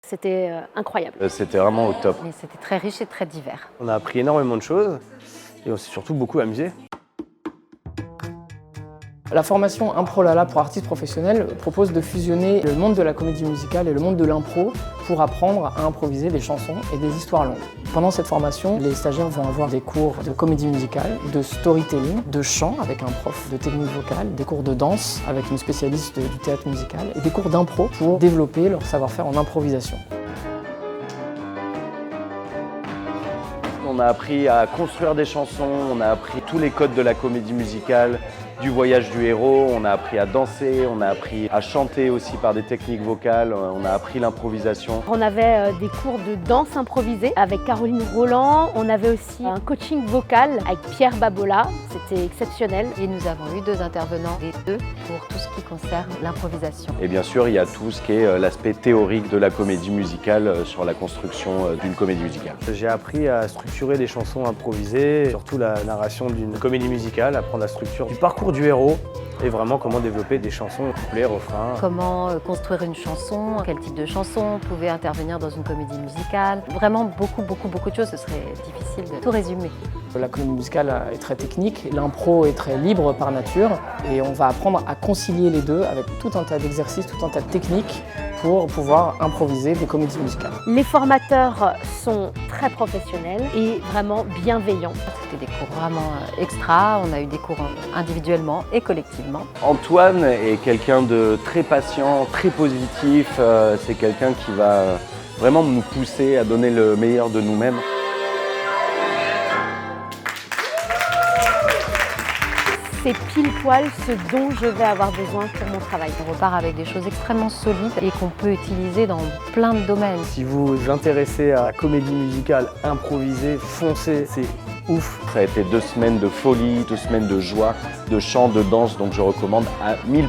C'était incroyable. C'était vraiment au top. Et c'était très riche et très divers. On a appris énormément de choses et on s'est surtout beaucoup amusé. La formation Improlala pour artistes professionnels propose de fusionner le monde de la comédie musicale et le monde de l'impro pour apprendre à improviser des chansons et des histoires longues. Pendant cette formation, les stagiaires vont avoir des cours de comédie musicale, de storytelling, de chant avec un prof de technique vocale, des cours de danse avec une spécialiste du théâtre musical et des cours d'impro pour développer leur savoir-faire en improvisation. On a appris à construire des chansons, on a appris tous les codes de la comédie musicale, du voyage du héros, on a appris à danser, on a appris à chanter aussi par des techniques vocales, on a appris l'improvisation. On avait des cours de danse improvisée avec Caroline Roland. On avait aussi un coaching vocal avec Pierre Babola. C'était exceptionnel. Et nous avons eu 2 intervenants, les 2 pour tout ce qui concerne l'improvisation. Et bien sûr, il y a tout ce qui est l'aspect théorique de la comédie musicale sur la construction d'une comédie musicale. J'ai appris à structurer des chansons improvisées, surtout la narration d'une comédie musicale, apprendre la structure du parcours du héros et vraiment comment développer des chansons, couplets, refrains. Comment construire une chanson, quel type de chanson pouvait intervenir dans une comédie musicale. Vraiment beaucoup de choses, ce serait difficile de tout résumer. La comédie musicale est très technique, l'impro est très libre par nature et on va apprendre à concilier les deux avec tout un tas d'exercices, tout un tas de techniques pour pouvoir improviser des comédies musicales. Les formateurs sont très professionnels et vraiment bienveillants. C'était des cours vraiment extra, on a eu des cours individuellement et collectivement. Antoine est quelqu'un de très patient, très positif, c'est quelqu'un qui va vraiment nous pousser à donner le meilleur de nous-mêmes. C'est pile poil ce dont je vais avoir besoin pour mon travail. On repart avec des choses extrêmement solides et qu'on peut utiliser dans plein de domaines. Si vous vous intéressez à la comédie musicale improvisée, foncez, c'est ouf. Ça a été 2 semaines de folie, 2 semaines de joie, de chant, de danse, donc je recommande à 1000%.